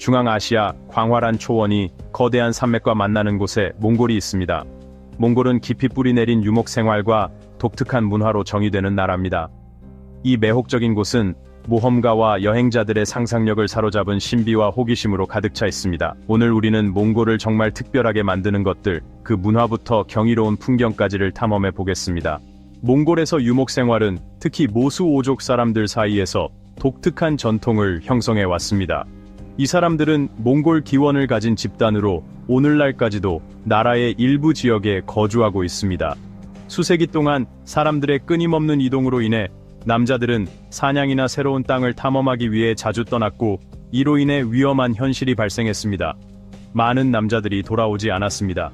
중앙아시아 광활한 초원이 거대한 산맥과 만나는 곳에 몽골이 있습니다. 몽골은 깊이 뿌리내린 유목 생활과 독특한 문화로 정의되는 나라입니다. 이 매혹적인 곳은 모험가와 여행자들의 상상력을 사로잡은 신비와 호기심으로 가득 차 있습니다. 오늘 우리는 몽골을 정말 특별하게 만드는 것들, 그 문화부터 경이로운 풍경까지를 탐험해 보겠습니다. 몽골에서 유목 생활은 특히 모수 오족 사람들 사이에서 독특한 전통을 형성해 왔습니다. 이 사람들은 몽골 기원을 가진 집단으로 오늘날까지도 나라의 일부 지역에 거주하고 있습니다. 수세기 동안 사람들의 끊임없는 이동으로 인해 남자들은 사냥이나 새로운 땅을 탐험하기 위해 자주 떠났고, 이로 인해 위험한 현실이 발생했습니다. 많은 남자들이 돌아오지 않았습니다.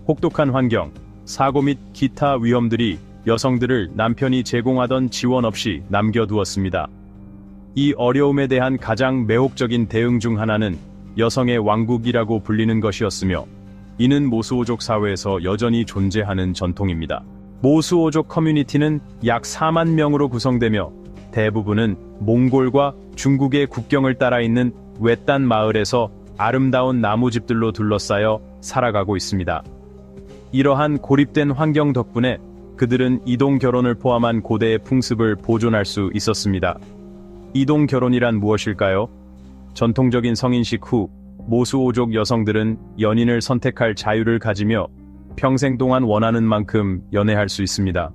혹독한 환경, 사고 및 기타 위험들이 여성들을 남편이 제공하던 지원 없이 남겨두었습니다. 이 어려움에 대한 가장 매혹적인 대응 중 하나는 여성의 왕국이라고 불리는 것이었으며, 이는 모수오족 사회에서 여전히 존재하는 전통입니다. 모수오족 커뮤니티는 약 4만 명으로 구성되며 대부분은 몽골과 중국의 국경을 따라 있는 외딴 마을에서 아름다운 나무집들로 둘러싸여 살아가고 있습니다. 이러한 고립된 환경 덕분에 그들은 이동 결혼을 포함한 고대의 풍습을 보존할 수 있었습니다. 이동 결혼이란 무엇일까요? 전통적인 성인식 후 모수오족 여성들은 연인을 선택할 자유를 가지며 평생 동안 원하는 만큼 연애할 수 있습니다.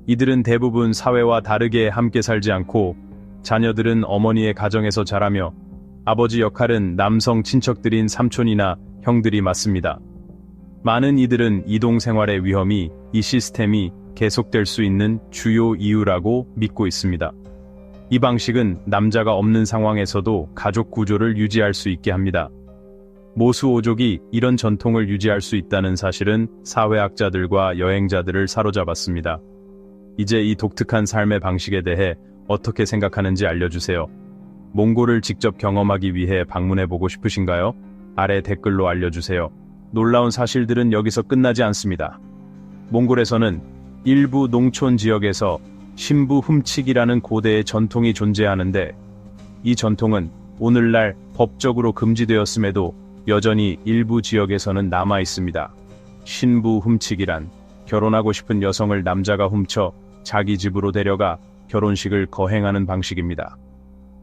이들은 대부분 사회와 다르게 함께 살지 않고 자녀들은 어머니의 가정에서 자라며 아버지 역할은 남성 친척들인 삼촌이나 형들이 맡습니다. 많은 이들은 이동 생활의 위험이 이 시스템이 계속될 수 있는 주요 이유라고 믿고 있습니다. 이 방식은 남자가 없는 상황에서도 가족 구조를 유지할 수 있게 합니다. 모수오족이 이런 전통을 유지할 수 있다는 사실은 사회학자들과 여행자들을 사로잡았습니다. 이제 이 독특한 삶의 방식에 대해 어떻게 생각하는지 알려주세요. 몽골을 직접 경험하기 위해 방문해보고 싶으신가요? 아래 댓글로 알려주세요. 놀라운 사실들은 여기서 끝나지 않습니다. 몽골에서는 일부 농촌 지역에서 신부 훔치기라는 고대의 전통이 존재하는데, 이 전통은 오늘날 법적으로 금지되었음에도 여전히 일부 지역에서는 남아 있습니다. 신부 훔치기란 결혼하고 싶은 여성을 남자가 훔쳐 자기 집으로 데려가 결혼식을 거행하는 방식입니다.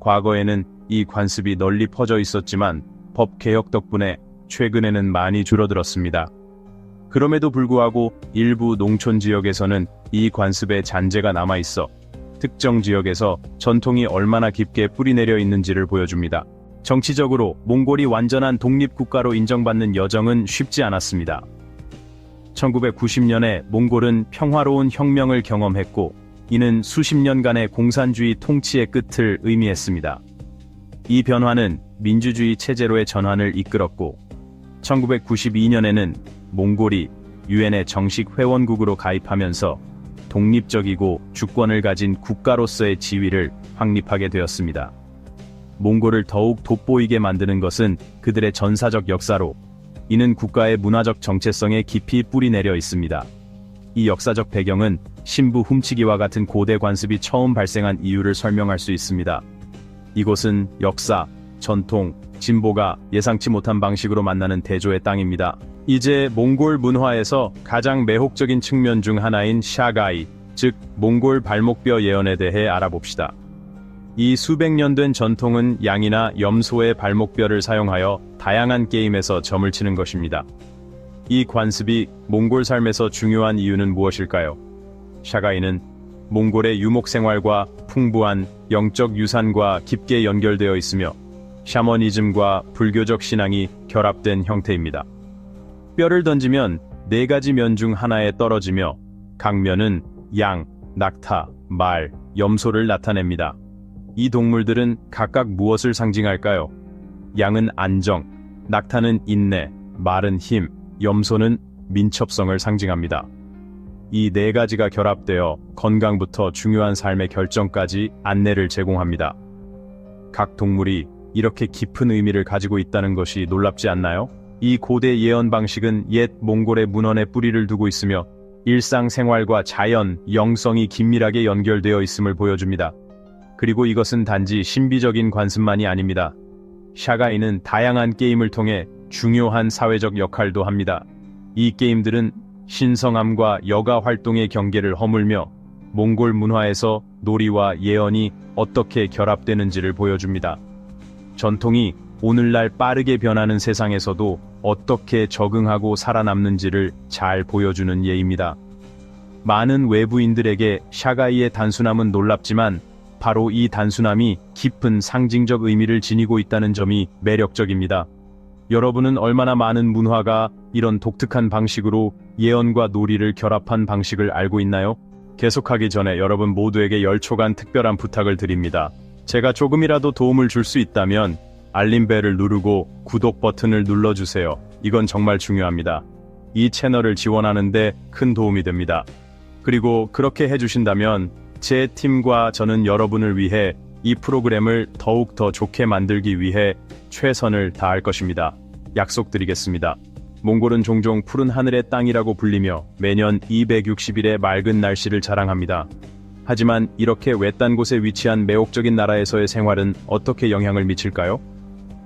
과거에는 이 관습이 널리 퍼져 있었지만 법 개혁 덕분에 최근에는 많이 줄어들었습니다. 그럼에도 불구하고 일부 농촌 지역에서는 이 관습의 잔재가 남아 있어 특정 지역에서 전통이 얼마나 깊게 뿌리내려 있는지를 보여줍니다. 정치적으로 몽골이 완전한 독립국가로 인정받는 여정은 쉽지 않았습니다. 1990년에 몽골은 평화로운 혁명을 경험했고, 이는 수십 년간의 공산주의 통치의 끝을 의미했습니다. 이 변화는 민주주의 체제로의 전환을 이끌었고, 1992년에는 몽골이 유엔의 정식 회원국으로 가입하면서 독립적이고 주권을 가진 국가로서의 지위를 확립하게 되었습니다. 몽골을 더욱 돋보이게 만드는 것은 그들의 전사적 역사로, 이는 국가의 문화적 정체성에 깊이 뿌리내려 있습니다. 이 역사적 배경은 신부 훔치기와 같은 고대 관습이 처음 발생한 이유를 설명할 수 있습니다. 이곳은 역사, 전통, 진보가 예상치 못한 방식으로 만나는 대조의 땅입니다. 이제 몽골 문화에서 가장 매혹적인 측면 중 하나인 샤가이, 즉 몽골 발목뼈 예언에 대해 알아봅시다. 이 수백 년 된 전통은 양이나 염소의 발목뼈를 사용하여 다양한 게임에서 점을 치는 것입니다. 이 관습이 몽골 삶에서 중요한 이유는 무엇일까요? 샤가이는 몽골의 유목 생활과 풍부한 영적 유산과 깊게 연결되어 있으며 샤머니즘과 불교적 신앙이 결합된 형태입니다. 뼈를 던지면 4가지 면 중 하나에 떨어지며 각 면은 양, 낙타, 말, 염소를 나타냅니다. 이 동물들은 각각 무엇을 상징할까요? 양은 안정, 낙타는 인내, 말은 힘, 염소는 민첩성을 상징합니다. 이 4가지가 결합되어 건강부터 중요한 삶의 결정까지 안내를 제공합니다. 각 동물이 이렇게 깊은 의미를 가지고 있다는 것이 놀랍지 않나요? 이 고대 예언 방식은 옛 몽골의 문헌에 뿌리를 두고 있으며 일상생활과 자연, 영성이 긴밀하게 연결되어 있음을 보여줍니다. 그리고 이것은 단지 신비적인 관습만이 아닙니다. 샤가이는 다양한 게임을 통해 중요한 사회적 역할도 합니다. 이 게임들은 신성함과 여가 활동의 경계를 허물며 몽골 문화에서 놀이와 예언이 어떻게 결합되는지를 보여줍니다. 전통이 오늘날 빠르게 변하는 세상에서도 어떻게 적응하고 살아남는지를 잘 보여주는 예입니다. 많은 외부인들에게 샤가이의 단순함은 놀랍지만 바로 이 단순함이 깊은 상징적 의미를 지니고 있다는 점이 매력적입니다. 여러분은 얼마나 많은 문화가 이런 독특한 방식으로 예언과 놀이를 결합한 방식을 알고 있나요? 계속하기 전에 여러분 모두에게 10초간 특별한 부탁을 드립니다. 제가 조금이라도 도움을 줄 수 있다면 알림벨을 누르고 구독 버튼을 눌러주세요. 이건 정말 중요합니다. 이 채널을 지원하는데 큰 도움이 됩니다. 그리고 그렇게 해주신다면 제 팀과 저는 여러분을 위해 이 프로그램을 더욱 더 좋게 만들기 위해 최선을 다할 것입니다. 약속드리겠습니다. 몽골은 종종 푸른 하늘의 땅이라고 불리며 매년 260일의 맑은 날씨를 자랑합니다. 하지만 이렇게 외딴 곳에 위치한 매혹적인 나라에서의 생활은 어떻게 영향을 미칠까요?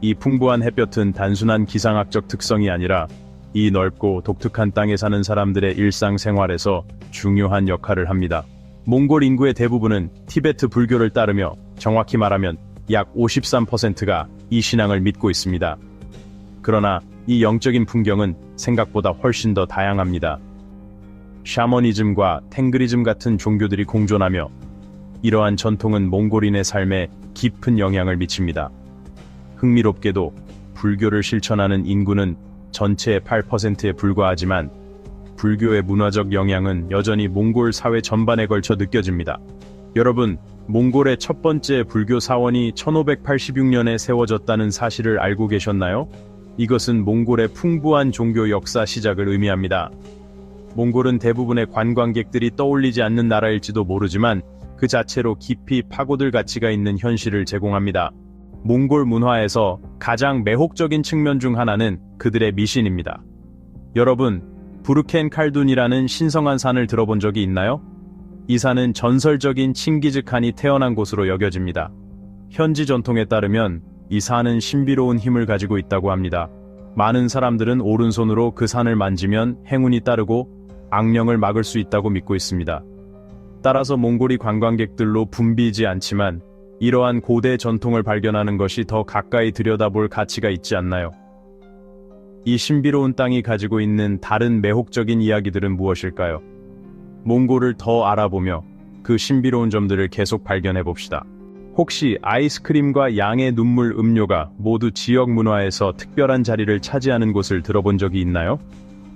이 풍부한 햇볕은 단순한 기상학적 특성이 아니라 이 넓고 독특한 땅에 사는 사람들의 일상생활에서 중요한 역할을 합니다. 몽골 인구의 대부분은 티베트 불교를 따르며 정확히 말하면 약 53%가 이 신앙을 믿고 있습니다. 그러나 이 영적인 풍경은 생각보다 훨씬 더 다양합니다. 샤머니즘과 탱그리즘 같은 종교들이 공존하며 이러한 전통은 몽골인의 삶에 깊은 영향을 미칩니다. 흥미롭게도 불교를 실천하는 인구는 전체의 8%에 불과하지만 불교의 문화적 영향은 여전히 몽골 사회 전반에 걸쳐 느껴집니다. 여러분, 몽골의 첫 번째 불교 사원이 1586년에 세워졌다는 사실을 알고 계셨나요? 이것은 몽골의 풍부한 종교 역사 시작을 의미합니다. 몽골은 대부분의 관광객들이 떠올리지 않는 나라일지도 모르지만 그 자체로 깊이 파고들 가치가 있는 현실을 제공합니다. 몽골 문화에서 가장 매혹적인 측면 중 하나는 그들의 미신입니다. 여러분, 부르켄 칼둔이라는 신성한 산을 들어본 적이 있나요? 이 산은 전설적인 칭기즈칸이 태어난 곳으로 여겨집니다. 현지 전통에 따르면 이 산은 신비로운 힘을 가지고 있다고 합니다. 많은 사람들은 오른손으로 그 산을 만지면 행운이 따르고 악령을 막을 수 있다고 믿고 있습니다. 따라서 몽골이 관광객들로 붐비지 않지만 이러한 고대 전통을 발견하는 것이 더 가까이 들여다볼 가치가 있지 않나요? 이 신비로운 땅이 가지고 있는 다른 매혹적인 이야기들은 무엇일까요? 몽골을 더 알아보며 그 신비로운 점들을 계속 발견해 봅시다. 혹시 아이스크림과 양의 눈물 음료가 모두 지역 문화에서 특별한 자리를 차지하는 곳을 들어본 적이 있나요?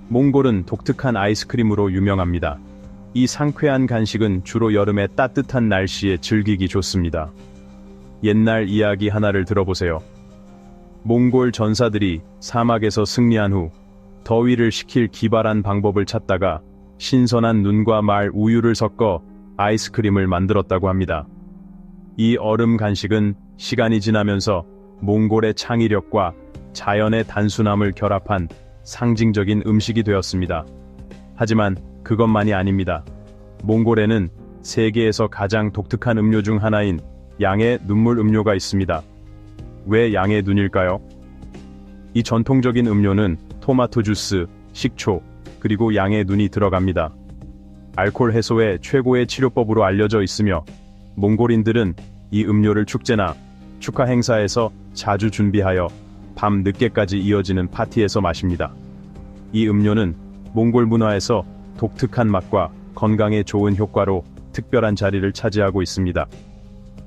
몽골은 독특한 아이스크림으로 유명합니다. 이 상쾌한 간식은 주로 여름의 따뜻한 날씨에 즐기기 좋습니다. 옛날 이야기 하나를 들어보세요. 몽골 전사들이 사막에서 승리한 후 더위를 식힐 기발한 방법을 찾다가 신선한 눈과 말 우유를 섞어 아이스크림을 만들었다고 합니다. 이 얼음 간식은 시간이 지나면서 몽골의 창의력과 자연의 단순함을 결합한 상징적인 음식이 되었습니다. 하지만 그것만이 아닙니다. 몽골에는 세계에서 가장 독특한 음료 중 하나인 양의 눈물 음료가 있습니다. 왜 양의 눈일까요? 이 전통적인 음료는 토마토 주스, 식초, 그리고 양의 눈이 들어갑니다. 알코올 해소의 최고의 치료법으로 알려져 있으며 몽골인들은 이 음료를 축제나 축하 행사에서 자주 준비하여 밤 늦게까지 이어지는 파티에서 마십니다. 이 음료는 몽골 문화에서 독특한 맛과 건강에 좋은 효과로 특별한 자리를 차지하고 있습니다.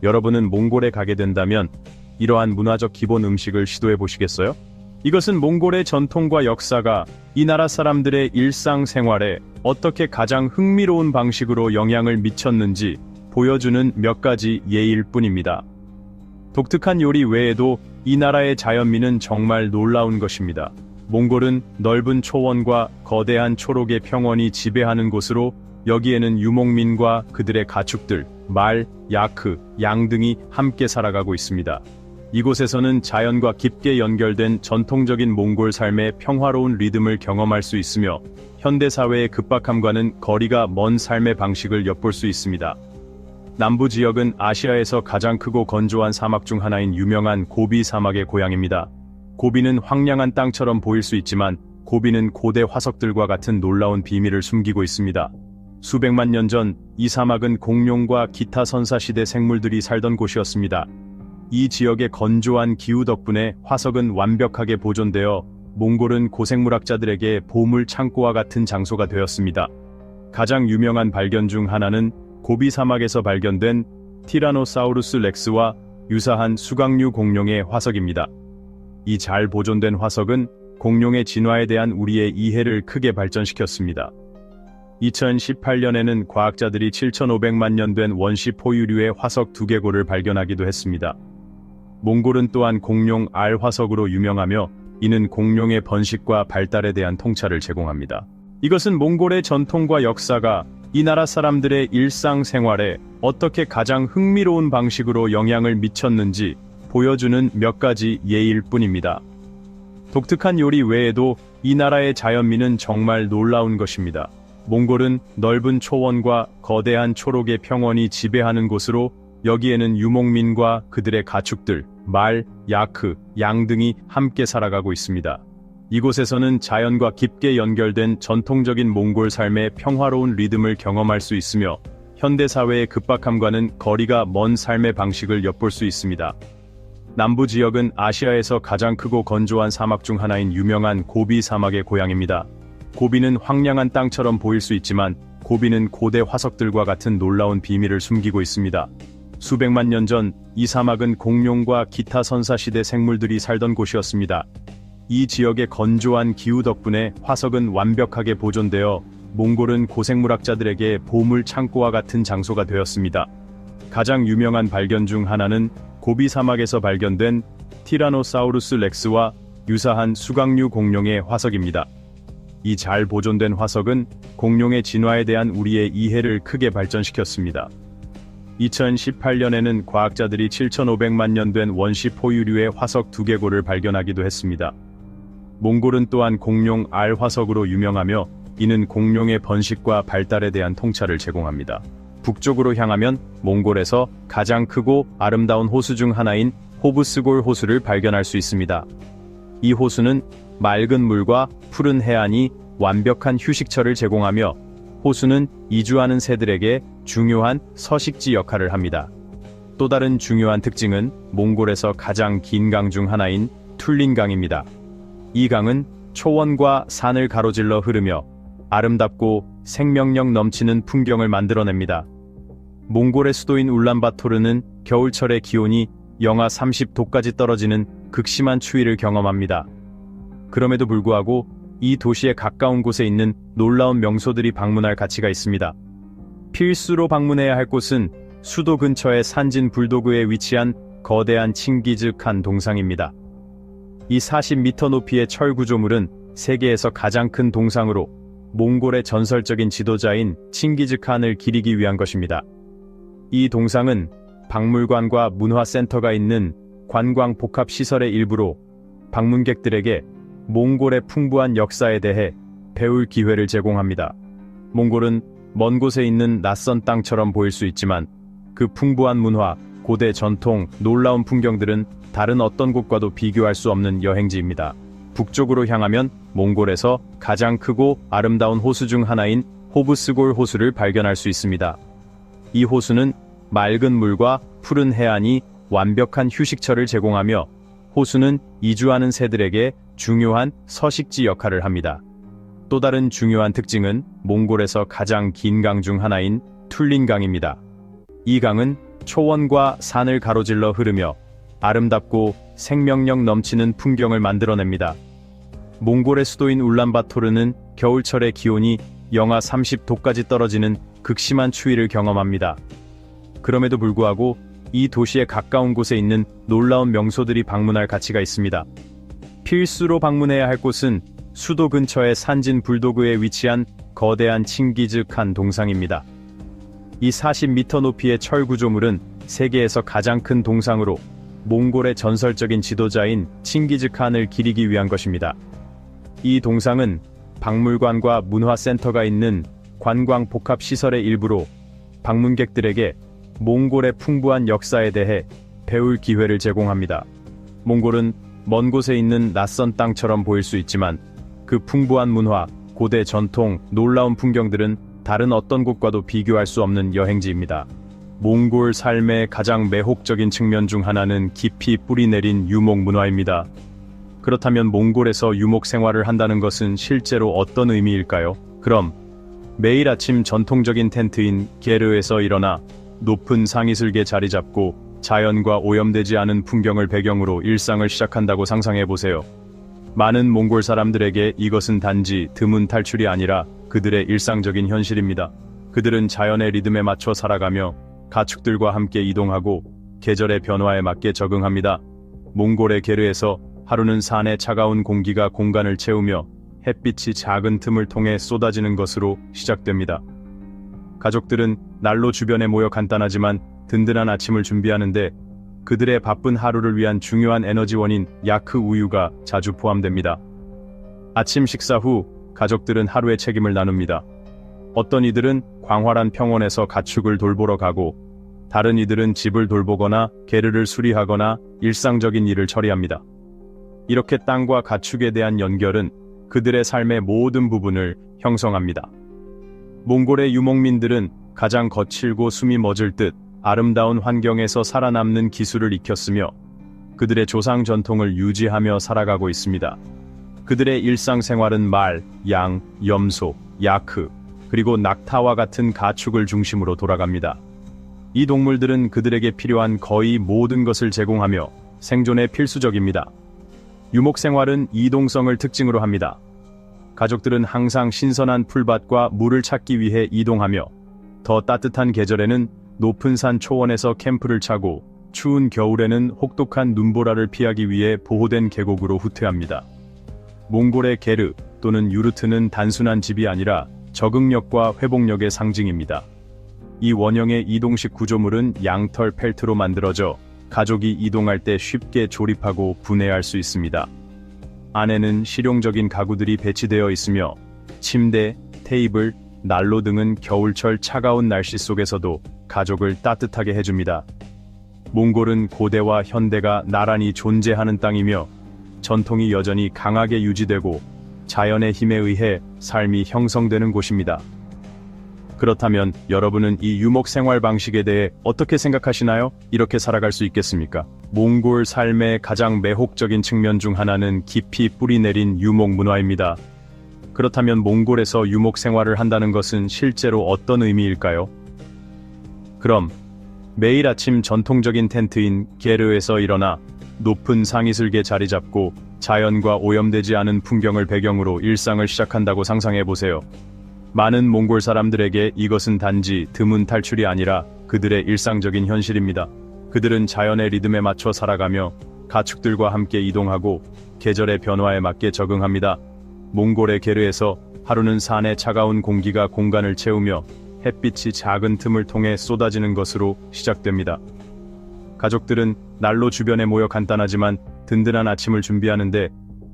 여러분은 몽골에 가게 된다면 이러한 문화적 기본 음식을 시도해 보시겠어요? 이것은 몽골의 전통과 역사가 이 나라 사람들의 일상생활에 어떻게 가장 흥미로운 방식으로 영향을 미쳤는지 보여주는 몇 가지 예일 뿐입니다. 독특한 요리 외에도 이 나라의 자연미는 정말 놀라운 것입니다. 몽골은 넓은 초원과 거대한 초록의 평원이 지배하는 곳으로 여기에는 유목민과 그들의 가축들, 말, 야크, 양 등이 함께 살아가고 있습니다. 이곳에서는 자연과 깊게 연결된 전통적인 몽골 삶의 평화로운 리듬을 경험할 수 있으며 현대사회의 급박함과는 거리가 먼 삶의 방식을 엿볼 수 있습니다. 남부 지역은 아시아에서 가장 크고 건조한 사막 중 하나인 유명한 고비 사막의 고향입니다. 고비는 황량한 땅처럼 보일 수 있지만 고비는 고대 화석들과 같은 놀라운 비밀을 숨기고 있습니다. 수백만 년 전 이 사막은 공룡과 기타 선사시대 생물들이 살던 곳이었습니다. 이 지역의 건조한 기후 덕분에 화석은 완벽하게 보존되어 몽골은 고생물학자들에게 보물 창고와 같은 장소가 되었습니다. 가장 유명한 발견 중 하나는 고비 사막에서 발견된 티라노사우루스 렉스와 유사한 수각류 공룡의 화석입니다. 이 잘 보존된 화석은 공룡의 진화에 대한 우리의 이해를 크게 발전시켰습니다. 2018년에는 과학자들이 7,500만 년 된 원시 포유류의 화석 두개골을 발견하기도 했습니다. 몽골은 또한 공룡 알 화석으로 유명하며 이는 공룡의 번식과 발달에 대한 통찰을 제공합니다. 이것은 몽골의 전통과 역사가 이 나라 사람들의 일상생활에 어떻게 가장 흥미로운 방식으로 영향을 미쳤는지 보여주는 몇 가지 예일 뿐입니다. 독특한 요리 외에도 이 나라의 자연미는 정말 놀라운 것입니다. 몽골은 넓은 초원과 거대한 초록의 평원이 지배하는 곳으로 여기에는 유목민과 그들의 가축들, 말, 야크, 양 등이 함께 살아가고 있습니다. 이곳에서는 자연과 깊게 연결된 전통적인 몽골 삶의 평화로운 리듬을 경험할 수 있으며 현대사회의 급박함과는 거리가 먼 삶의 방식을 엿볼 수 있습니다. 남부 지역은 아시아에서 가장 크고 건조한 사막 중 하나인 유명한 고비 사막의 고향입니다. 고비는 황량한 땅처럼 보일 수 있지만 고비는 고대 화석들과 같은 놀라운 비밀을 숨기고 있습니다. 수백만 년 전 이 사막은 공룡과 기타 선사시대 생물들이 살던 곳이었습니다. 이 지역의 건조한 기후 덕분에 화석은 완벽하게 보존되어 몽골은 고생물학자들에게 보물 창고와 같은 장소가 되었습니다. 가장 유명한 발견 중 하나는 고비 사막에서 발견된 티라노사우루스 렉스와 유사한 수각류 공룡의 화석입니다. 이 잘 보존된 화석은 공룡의 진화에 대한 우리의 이해를 크게 발전시켰습니다. 2018년에는 과학자들이 7,500만 년 된 원시 포유류의 화석 두개골을 발견하기도 했습니다. 몽골은 또한 공룡 알 화석으로 유명하며 이는 공룡의 번식과 발달에 대한 통찰을 제공합니다. 북쪽으로 향하면 몽골에서 가장 크고 아름다운 호수 중 하나인 호브스골 호수를 발견할 수 있습니다. 이 호수는 맑은 물과 푸른 해안이 완벽한 휴식처를 제공하며 호수는 이주하는 새들에게 중요한 서식지 역할을 합니다. 또 다른 중요한 특징은 몽골에서 가장 긴 강 중 하나인 툴린강입니다. 이 강은 초원과 산을 가로질러 흐르며 아름답고 생명력 넘치는 풍경을 만들어냅니다. 몽골의 수도인 울란바토르는 겨울철의 기온이 영하 30도까지 떨어지는 극심한 추위를 경험합니다. 그럼에도 불구하고 이 도시에 가까운 곳에 있는 놀라운 명소들이 방문할 가치가 있습니다. 필수로 방문해야 할 곳은 수도 근처의 산진 불도그에 위치한 거대한 칭기즈칸 동상입니다. 이 40m 높이의 철 구조물은 세계에서 가장 큰 동상으로 몽골의 전설적인 지도자인 칭기즈칸을 기리기 위한 것입니다. 이 동상은 박물관과 문화센터가 있는 관광 복합 시설의 일부로 방문객들에게 몽골의 풍부한 역사에 대해 배울 기회를 제공합니다. 몽골은 먼 곳에 있는 낯선 땅처럼 보일 수 있지만 그 풍부한 문화, 고대 전통, 놀라운 풍경들은 다른 어떤 곳과도 비교할 수 없는 여행지입니다. 북쪽으로 향하면 몽골에서 가장 크고 아름다운 호수 중 하나인 호브스골 호수를 발견할 수 있습니다. 이 호수는 맑은 물과 푸른 해안이 완벽한 휴식처를 제공하며 호수는 이주하는 새들에게 중요한 서식지 역할을 합니다. 또 다른 중요한 특징은 몽골에서 가장 긴 강 중 하나인 툴린강입니다. 이 강은 초원과 산을 가로질러 흐르며 아름답고 생명력 넘치는 풍경을 만들어냅니다. 몽골의 수도인 울란바토르는 겨울철의 기온이 영하 30도까지 떨어지는 극심한 추위를 경험합니다. 그럼에도 불구하고 이 도시에 가까운 곳에 있는 놀라운 명소들이 방문할 가치가 있습니다. 필수로 방문해야 할 곳은 수도 근처의 산진 불도그에 위치한 거대한 칭기즈칸 동상입니다. 이 40m 높이의 철 구조물은 세계에서 가장 큰 동상으로 몽골의 전설적인 지도자인 칭기즈칸을 기리기 위한 것입니다. 이 동상은 박물관과 문화센터가 있는 관광 복합 시설의 일부로 방문객들에게 몽골의 풍부한 역사에 대해 배울 기회를 제공합니다. 몽골은 먼 곳에 있는 낯선 땅처럼 보일 수 있지만 그 풍부한 문화, 고대 전통, 놀라운 풍경들은 다른 어떤 곳과도 비교할 수 없는 여행지입니다. 몽골 삶의 가장 매혹적인 측면 중 하나는 깊이 뿌리내린 유목 문화입니다. 그렇다면 몽골에서 유목 생활을 한다는 것은 실제로 어떤 의미일까요? 그럼 매일 아침 전통적인 텐트인 게르에서 일어나 높은 상이슬게 자리 잡고 자연과 오염되지 않은 풍경을 배경으로 일상을 시작한다고 상상해보세요. 많은 몽골 사람들에게 이것은 단지 드문 탈출이 아니라 그들의 일상적인 현실입니다. 그들은 자연의 리듬에 맞춰 살아가며 가축들과 함께 이동하고 계절의 변화에 맞게 적응합니다. 몽골의 게르에서 하루는 산의 차가운 공기가 공간을 채우며 햇빛이 작은 틈을 통해 쏟아지는 것으로 시작됩니다. 가족들은 난로 주변에 모여 간단하지만 든든한 아침을 준비하는데 그들의 바쁜 하루를 위한 중요한 에너지원인 야크 우유가 자주 포함됩니다. 아침 식사 후 가족들은 하루의 책임을 나눕니다. 어떤 이들은 광활한 평원에서 가축을 돌보러 가고 다른 이들은 집을 돌보거나 게르를 수리하거나 일상적인 일을 처리합니다. 이렇게 땅과 가축에 대한 연결은 그들의 삶의 모든 부분을 형성합니다. 몽골의 유목민들은 가장 거칠고 숨이 멎을 듯 아름다운 환경에서 살아남는 기술을 익혔으며 그들의 조상 전통을 유지하며 살아가고 있습니다. 그들의 일상생활은 말, 양, 염소, 야크, 그리고 낙타와 같은 가축을 중심으로 돌아갑니다. 이 동물들은 그들에게 필요한 거의 모든 것을 제공하며 생존에 필수적입니다. 유목생활은 이동성을 특징으로 합니다. 가족들은 항상 신선한 풀밭과 물을 찾기 위해 이동하며 더 따뜻한 계절에는 높은 산 초원에서 캠프를 차고 추운 겨울에는 혹독한 눈보라를 피하기 위해 보호된 계곡으로 후퇴합니다. 몽골의 게르 또는 유르트는 단순한 집이 아니라 적응력과 회복력의 상징입니다. 이 원형의 이동식 구조물은 양털 펠트로 만들어져 가족이 이동할 때 쉽게 조립하고 분해할 수 있습니다. 안에는 실용적인 가구들이 배치되어 있으며 침대, 테이블, 난로 등은 겨울철 차가운 날씨 속에서도 가족을 따뜻하게 해줍니다. 몽골은 고대와 현대가 나란히 존재하는 땅이며 전통이 여전히 강하게 유지되고 자연의 힘에 의해 삶이 형성되는 곳입니다. 그렇다면 여러분은 이 유목 생활 방식에 대해 어떻게 생각하시나요? 이렇게 살아갈 수 있겠습니까? 몽골 삶의 가장 매혹적인 측면 중 하나는 깊이 뿌리내린 유목 문화입니다. 그렇다면 몽골에서 유목 생활을 한다는 것은 실제로 어떤 의미일까요? 그럼 매일 아침 전통적인 텐트인 게르에서 일어나 높은 상이슬게 자리 잡고 자연과 오염되지 않은 풍경을 배경으로 일상을 시작한다고 상상해보세요. 많은 몽골 사람들에게 이것은 단지 드문 탈출이 아니라 그들의 일상적인 현실입니다. 그들은 자연의 리듬에 맞춰 살아가며 가축들과 함께 이동하고 계절의 변화에 맞게 적응합니다. 몽골의 게르에서 하루는 산의 차가운 공기가 공간을 채우며 햇빛이 작은 틈을 통해 쏟아지는 것으로 시작됩니다. 가족들은 난로 주변에 모여 간단하지만 든든한 아침을 준비하는데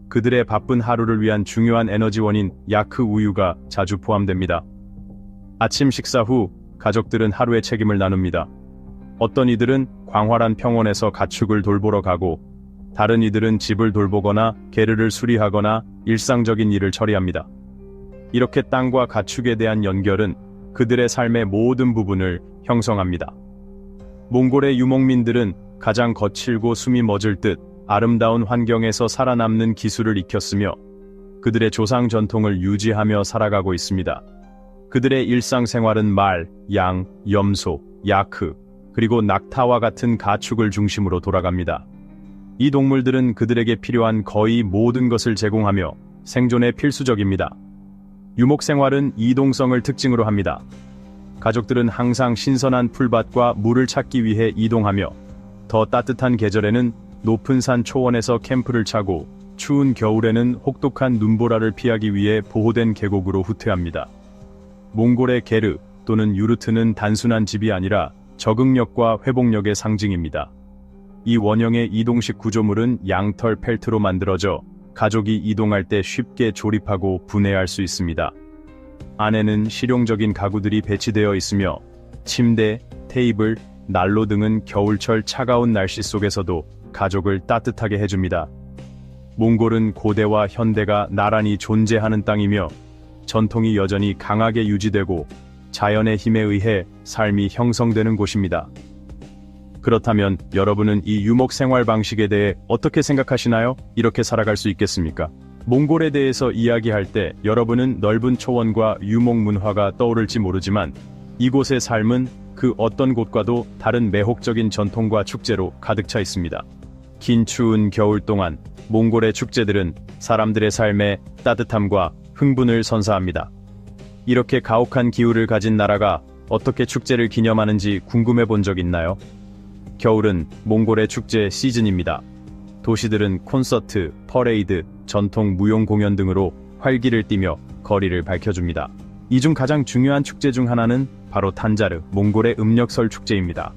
그들의 바쁜 하루를 위한 중요한 에너지원인 야크 우유가 자주 포함됩니다. 아침 식사 후 가족들은 하루의 책임을 나눕니다. 어떤 이들은 광활한 평원에서 가축을 돌보러 가고 다른 이들은 집을 돌보거나 게르를 수리하거나 일상적인 일을 처리합니다. 이렇게 땅과 가축에 대한 연결은 그들의 삶의 모든 부분을 형성합니다. 몽골의 유목민들은 가장 거칠고 숨이 멎을 듯 아름다운 환경에서 살아남는 기술을 익혔으며 그들의 조상 전통을 유지하며 살아가고 있습니다. 그들의 일상생활은 말, 양, 염소, 야크, 그리고 낙타와 같은 가축을 중심으로 돌아갑니다. 이 동물들은 그들에게 필요한 거의 모든 것을 제공하며 생존에 필수적입니다. 유목생활은 이동성을 특징으로 합니다. 가족들은 항상 신선한 풀밭과 물을 찾기 위해 이동하며 더 따뜻한 계절에는 높은 산 초원에서 캠프를 차고 추운 겨울에는 혹독한 눈보라를 피하기 위해 보호된 계곡으로 후퇴합니다. 몽골의 게르 또는 유르트는 단순한 집이 아니라 적응력과 회복력의 상징입니다. 이 원형의 이동식 구조물은 양털 펠트로 만들어져 가족이 이동할 때 쉽게 조립하고 분해할 수 있습니다. 안에는 실용적인 가구들이 배치되어 있으며 침대, 테이블, 난로 등은 겨울철 차가운 날씨 속에서도 가족을 따뜻하게 해줍니다. 몽골은 고대와 현대가 나란히 존재하는 땅이며 전통이 여전히 강하게 유지되고 자연의 힘에 의해 삶이 형성되는 곳입니다. 그렇다면 여러분은 이 유목 생활 방식에 대해 어떻게 생각하시나요? 이렇게 살아갈 수 있겠습니까? 몽골에 대해서 이야기할 때 여러분은 넓은 초원과 유목 문화가 떠오를지 모르지만 이곳의 삶은 그 어떤 곳과도 다른 매혹적인 전통과 축제로 가득 차 있습니다. 긴 추운 겨울 동안 몽골의 축제들은 사람들의 삶에 따뜻함과 흥분을 선사합니다. 이렇게 가혹한 기후를 가진 나라가 어떻게 축제를 기념하는지 궁금해 본 적 있나요? 겨울은 몽골의 축제 시즌입니다. 도시들은 콘서트, 퍼레이드, 전통 무용 공연 등으로 활기를 띠며 거리를 밝혀줍니다. 이 중 가장 중요한 축제 중 하나는 바로 탄자르, 몽골의 음력설 축제입니다.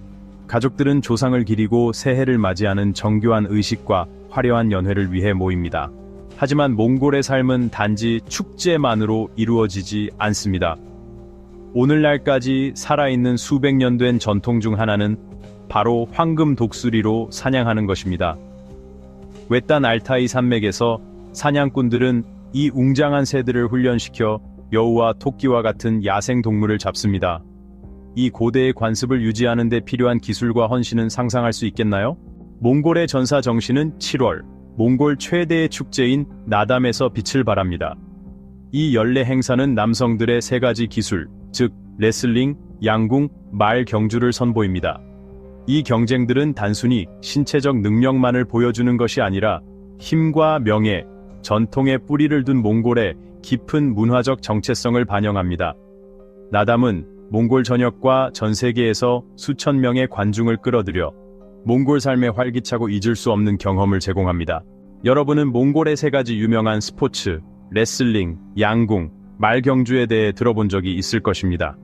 가족들은 조상을 기리고 새해를 맞이하는 정교한 의식과 화려한 연회를 위해 모입니다. 하지만 몽골의 삶은 단지 축제만으로 이루어지지 않습니다. 오늘날까지 살아있는 수백 년 된 전통 중 하나는 바로 황금 독수리로 사냥하는 것입니다. 외딴 알타이 산맥에서 사냥꾼들은 이 웅장한 새들을 훈련시켜 여우와 토끼와 같은 야생 동물을 잡습니다. 이 고대의 관습을 유지하는 데 필요한 기술과 헌신은 상상할 수 있겠나요? 몽골의 전사 정신은 7월, 몽골 최대의 축제인 나담에서 빛을 발합니다. 이 연례 행사는 남성들의 세 가지 기술, 즉 레슬링, 양궁, 말 경주를 선보입니다. 이 경쟁들은 단순히 신체적 능력만을 보여주는 것이 아니라 힘과 명예, 전통의 뿌리를 둔 몽골의 깊은 문화적 정체성을 반영합니다. 나담은 몽골 전역과 전 세계에서 수천 명의 관중을 끌어들여 몽골 삶의 활기차고 잊을 수 없는 경험을 제공합니다. 여러분은 몽골의 세 가지 유명한 스포츠, 레슬링, 양궁, 말 경주에 대해 들어본 적이 있을 것입니다.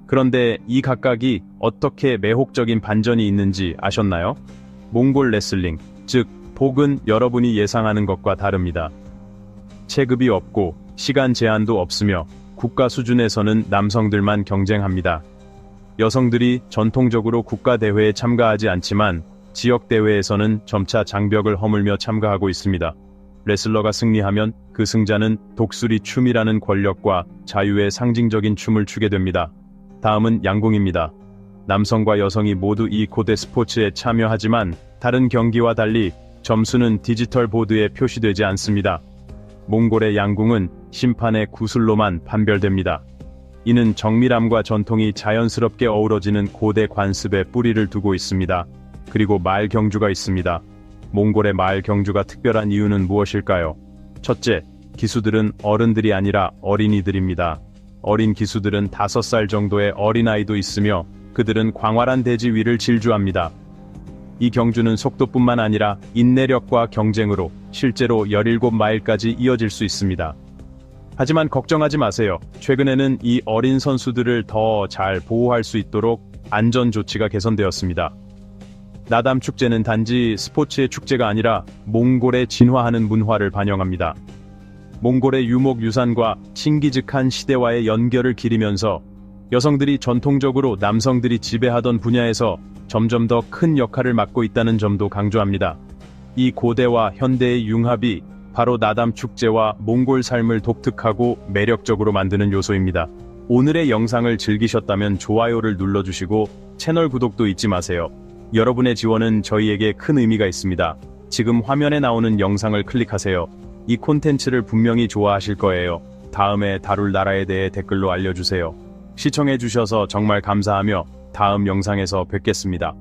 그런데 이 각각이 어떻게 매혹적인 반전이 있는지 아셨나요? 몽골 레슬링, 즉 복은 여러분이 예상하는 것과 다릅니다. 체급이 없고 시간 제한도 없으며 국가 수준에서는 남성들만 경쟁합니다. 여성들이 전통적으로 국가대회에 참가하지 않지만 지역대회에서는 점차 장벽을 허물며 참가하고 있습니다. 레슬러가 승리하면 그 승자는 독수리 춤이라는 권력과 자유의 상징적인 춤을 추게 됩니다. 다음은 양궁입니다. 남성과 여성이 모두 이 고대 스포츠에 참여하지만 다른 경기와 달리 점수는 디지털 보드에 표시되지 않습니다. 몽골의 양궁은 심판의 구슬로만 판별됩니다. 이는 정밀함과 전통이 자연스럽게 어우러지는 고대 관습에 뿌리를 두고 있습니다. 그리고 말 경주가 있습니다. 몽골의 말 경주가 특별한 이유는 무엇일까요? 첫째, 기수들은 어른들이 아니라 어린이들입니다. 어린 기수들은 5살 정도의 어린아이도 있으며 그들은 광활한 대지 위를 질주합니다. 이 경주는 속도뿐만 아니라 인내력과 경쟁으로 실제로 17마일까지 이어질 수 있습니다. 하지만 걱정하지 마세요. 최근에는 이 어린 선수들을 더 잘 보호할 수 있도록 안전 조치가 개선되었습니다. 나담 축제는 단지 스포츠의 축제가 아니라 몽골의 진화하는 문화를 반영합니다. 몽골의 유목 유산과 신기직한 시대와의 연결을 기리면서 여성들이 전통적으로 남성들이 지배하던 분야에서 점점 더 큰 역할을 맡고 있다는 점도 강조합니다. 이 고대와 현대의 융합이 바로 나담 축제와 몽골 삶을 독특하고 매력적으로 만드는 요소입니다. 오늘의 영상을 즐기셨다면 좋아요를 눌러주시고 채널 구독도 잊지 마세요. 여러분의 지원은 저희에게 큰 의미가 있습니다. 지금 화면에 나오는 영상을 클릭하세요. 이 콘텐츠를 분명히 좋아하실 거예요. 다음에 다룰 나라에 대해 댓글로 알려주세요. 시청해주셔서 정말 감사하며 다음 영상에서 뵙겠습니다.